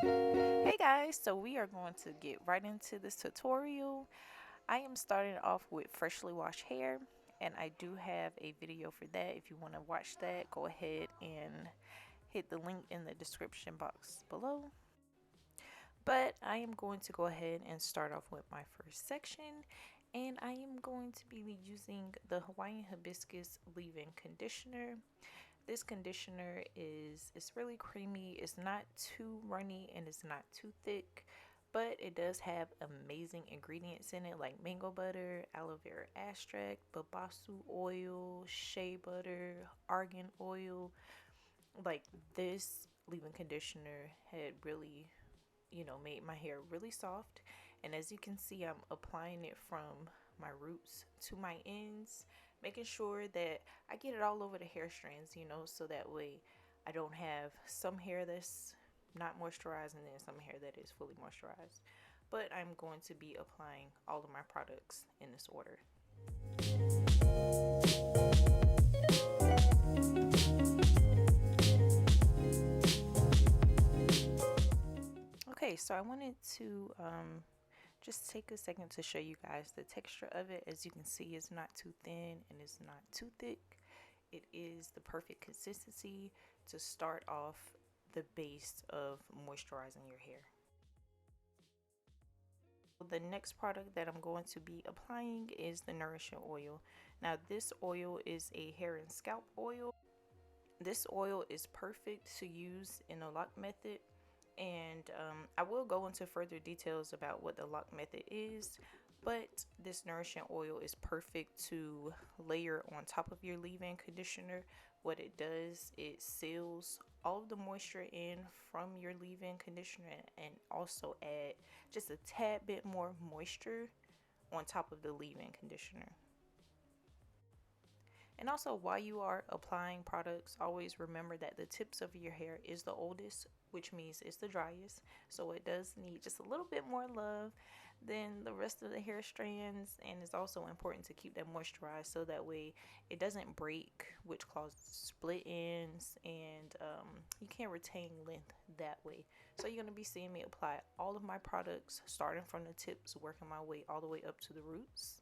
Hey guys, so we are going to get right into this tutorial. I am starting off with freshly washed hair, and I do have a video for that. If you want to watch that, go ahead and hit the link in the description box below. But I am going to go ahead and start off with my first section, and I am going to be using the Hawaiian Hibiscus leave-in conditioner. This conditioner is it's really creamy. It's not too runny and it's not too thick, but it does have amazing ingredients in it like mango butter, aloe vera extract, babasu oil, shea butter, argan oil. Like, this leave-in conditioner had really, made my hair really soft. And as you can see, I'm applying it from my roots to my ends, making sure that I get it all over the hair strands, so that way I don't have some hair that's not moisturized and then some hair that is fully moisturized. But I'm going to be applying all of my products in this order. Okay, so I wanted to just take a second to show you guys the texture of it. As you can see, it's not too thin and it's not too thick. It is the perfect consistency to start off the base of moisturizing your hair. The next product that I'm going to be applying is the Nourishing Oil. Now, this oil is a hair and scalp oil. This oil is perfect to use in a lock method, and I will go into further details about what the lock method is, but this Nourishing Oil is perfect to layer on top of your leave-in conditioner. What it does, it seals all of the moisture in from your leave-in conditioner and also add just a tad bit more moisture on top of the leave-in conditioner. And also, while you are applying products, always remember that the tips of your hair is the oldest, which means it's the driest. So it does need just a little bit more love than the rest of the hair strands. And it's also important to keep them moisturized so that way it doesn't break, which causes split ends, and you can't retain length that way. So you're going to be seeing me apply all of my products, starting from the tips, working my way all the way up to the roots.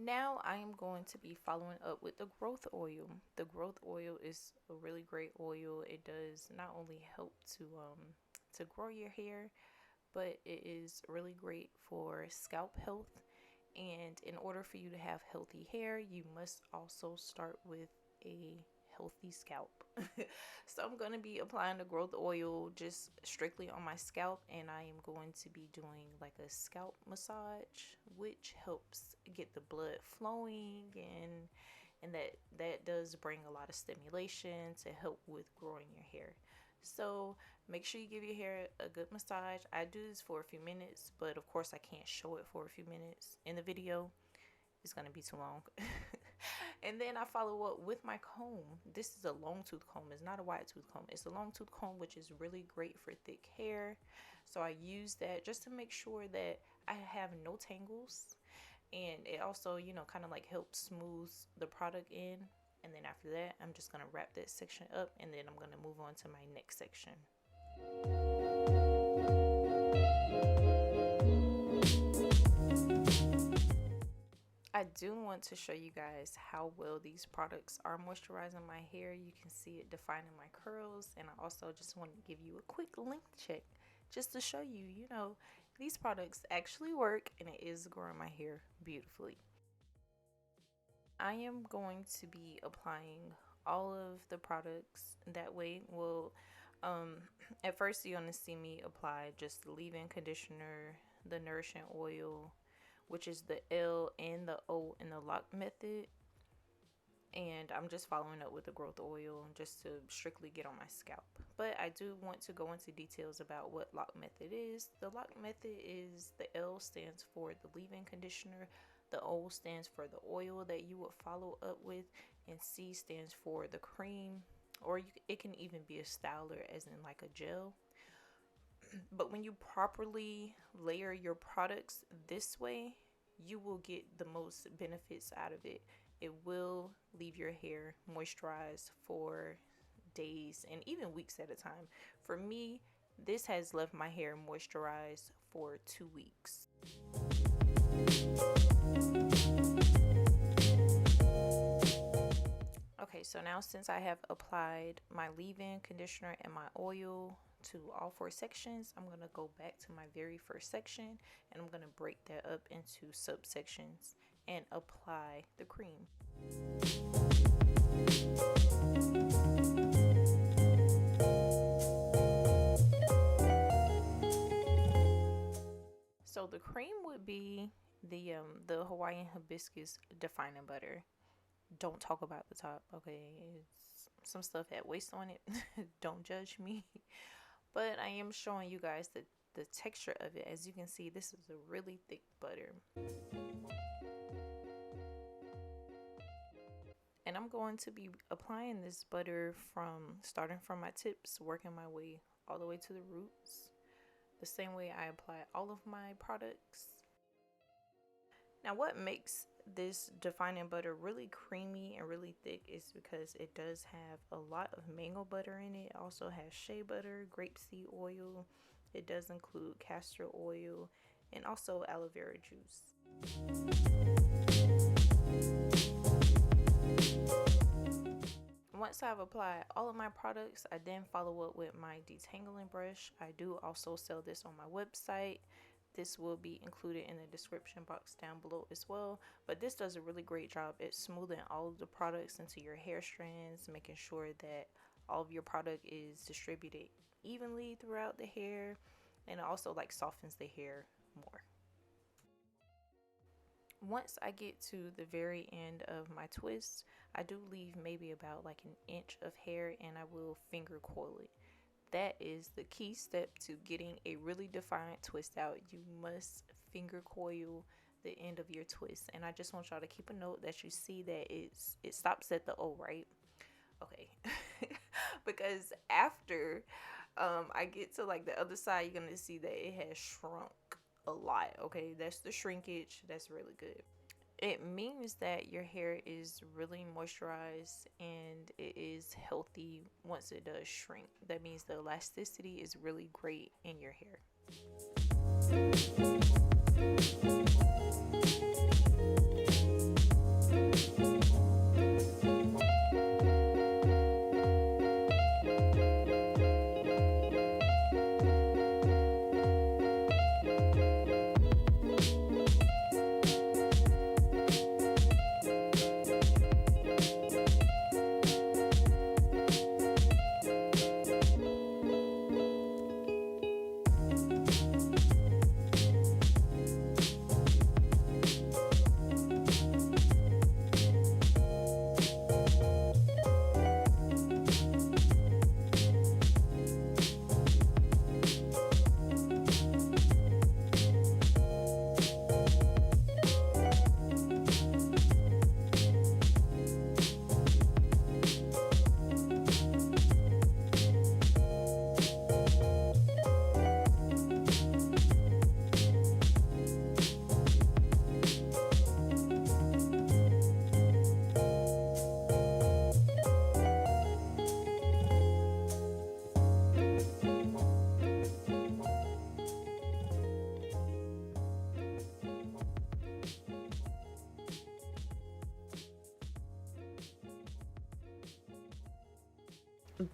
Now I am going to be following up with the growth oil. The growth oil is a really great oil. It does not only help to grow your hair, but it is really great for scalp health. And in order for you to have healthy hair, you must also start with a healthy scalp. So I'm going to be applying the growth oil just strictly on my scalp, and I am going to be doing like a scalp massage, which helps get the blood flowing, and that does bring a lot of stimulation to help with growing your hair. So make sure you give your hair a good massage. I do this for a few minutes, but of course I can't show it for a few minutes in the video. It's gonna be too long. And then I follow up with my comb. This is a long tooth comb. It's not a wide tooth comb. It's a long tooth comb, which is really great for thick hair. So I use that just to make sure that I have no tangles. And it also, kind of like helps smooth the product in. And then after that, I'm just gonna wrap that section up, and then I'm gonna move on to my next section. I do want to show you guys how well these products are moisturizing my hair. You can see it defining my curls, and I also just want to give you a quick length check just to show you, these products actually work and it is growing my hair beautifully. I am going to be applying all of the products that way. Well, at first you're going to see me apply just the leave-in conditioner, the Nourishing Oil, which is the L and the O in the lock method. And I'm just following up with the growth oil just to strictly get on my scalp. But I do want to go into details about what lock method is. The lock method is, the L stands for the leave-in conditioner, The O stands for the oil that you would follow up with, and C stands for the cream, or it can even be a styler, as in like a gel. But when you properly layer your products this way, you will get the most benefits out of it. It will leave your hair moisturized for days and even weeks at a time. For me, this has left my hair moisturized for 2 weeks. Okay, so now since I have applied my leave-in conditioner and my oil to all 4 sections, I'm going to go back to my very first section and I'm going to break that up into subsections and apply the cream. So the cream would be the Hawaiian Hibiscus defining butter. Don't talk about the top, okay? It's some stuff had waste on it. Don't judge me. But I am showing you guys the texture of it. As you can see, this is a really thick butter. And I'm going to be applying this butter starting from my tips, working my way all the way to the roots, the same way I apply all of my products. Now, what makes this defining butter really creamy and really thick is because it does have a lot of mango butter in it. It also has shea butter, grapeseed oil. It does include castor oil and also aloe vera juice. Once I've applied all of my products, I then follow up with my detangling brush. I do also sell this on my website. This will be included in the description box down below as well. But this does a really great job at smoothing all of the products into your hair strands, making sure that all of your product is distributed evenly throughout the hair, and it also like softens the hair more. Once I get to the very end of my twist, I do leave maybe about like an inch of hair and I will finger coil it. That is the key step to getting a really defined twist out. You must finger coil the end of your twist. And I just want y'all to keep a note that you see that it stops at the O, right? Okay. Because after I get to like the other side, you're gonna see that it has shrunk a lot. Okay, that's the shrinkage. That's really good. It means that your hair is really moisturized and it is healthy once it does shrink. That means the elasticity is really great in your hair.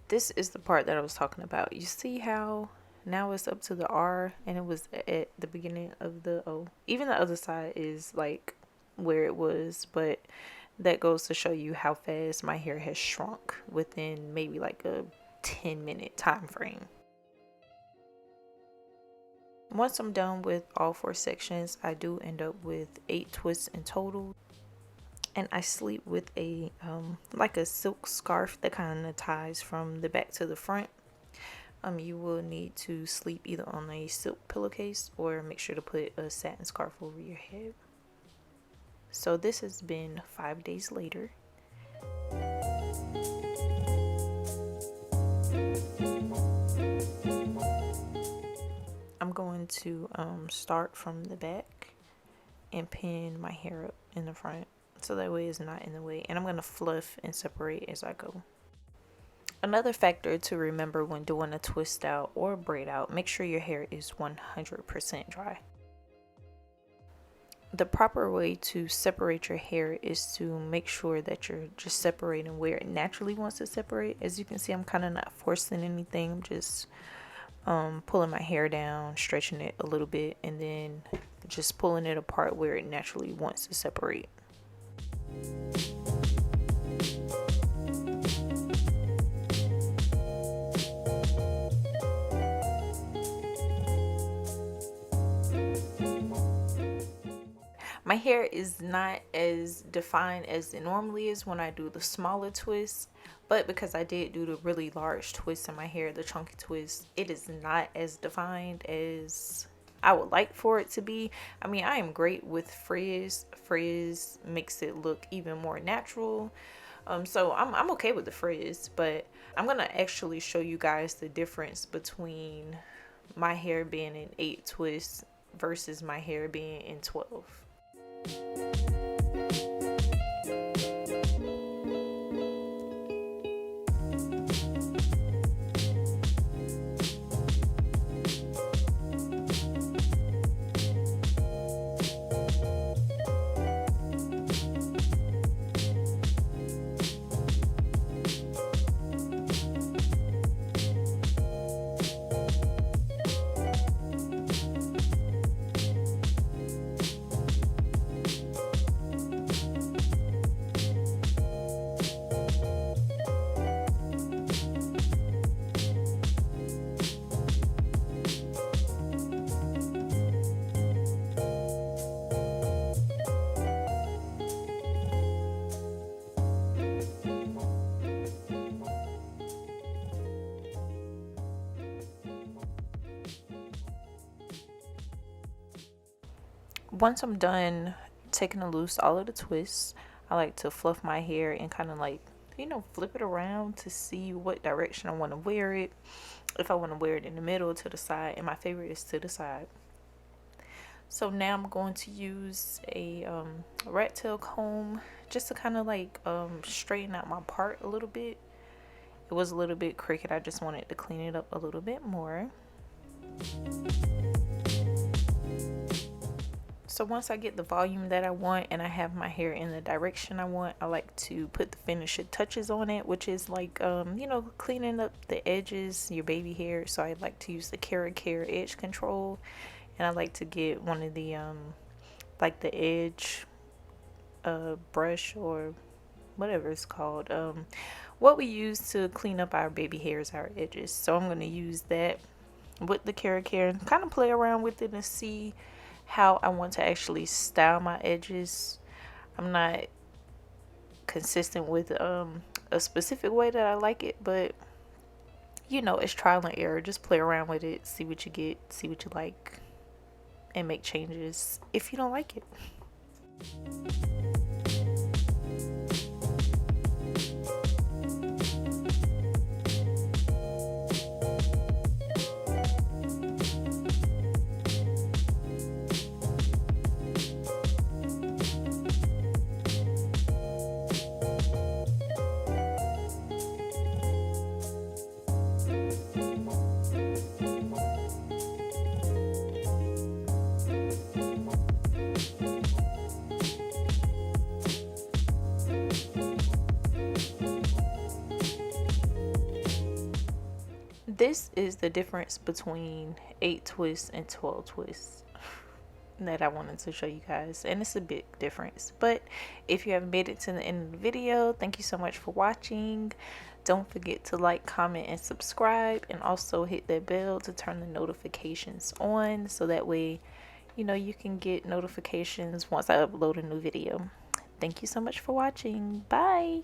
This is the part that I was talking about. You see how now it's up to the R and it was at the beginning of the O. Even the other side is like where it was, but that goes to show you how fast my hair has shrunk within maybe like a 10-minute time frame. Once I'm done with all 4 sections, I do end up with 8 twists in total. And I sleep with a like a silk scarf that kind of ties from the back to the front. You will need to sleep either on a silk pillowcase or make sure to put a satin scarf over your head. So this has been 5 days later. I'm going to start from the back and pin my hair up in the front so that way it's not in the way, and I'm going to fluff and separate as I go. Another factor to remember when doing a twist out or braid out, make sure your hair is 100% dry. The proper way to separate your hair is to make sure that you're just separating where it naturally wants to separate. As you can see, I'm kind of not forcing anything. I'm just pulling my hair down, stretching it a little bit, and then just pulling it apart where it naturally wants to separate. My hair is not as defined as it normally is when I do the smaller twists, but because I did do the really large twists in my hair, the chunky twist, it is not as defined as I would like for it to be. I mean, I am great with frizz. Frizz makes it look even more natural. So I'm okay with the frizz, but I'm gonna actually show you guys the difference between my hair being in 8 twists versus my hair being in 12. Once I'm done taking loose all of the twists, I like to fluff my hair and kind of like, flip it around to see what direction I want to wear it. If I want to wear it in the middle, to the side, and my favorite is to the side. So now I'm going to use a rat tail comb just to kind of like straighten out my part a little bit. It was a little bit crooked. I just wanted to clean it up a little bit more. So once I get the volume that I want and I have my hair in the direction I want, I like to put the finishing touches on it, which is like, cleaning up the edges, your baby hair. So I like to use the Care edge control, and I like to get one of the, like the edge brush or whatever it's called. What we use to clean up our baby hairs, our edges. So I'm going to use that with the Care and kind of play around with it and see how I want to actually style my edges. I'm not consistent with a specific way that I like it, but it's trial and error. Just play around with it, see what you get, see what you like, and make changes if you don't like it. This is the difference between 8 twists and 12 twists that I wanted to show you guys, and it's a big difference. But if you haven't made it to the end of the video, thank you so much for watching. Don't forget to like, comment, and subscribe, and also hit that bell to turn the notifications on so that way you can get notifications once I upload a new video. Thank you so much for watching. Bye.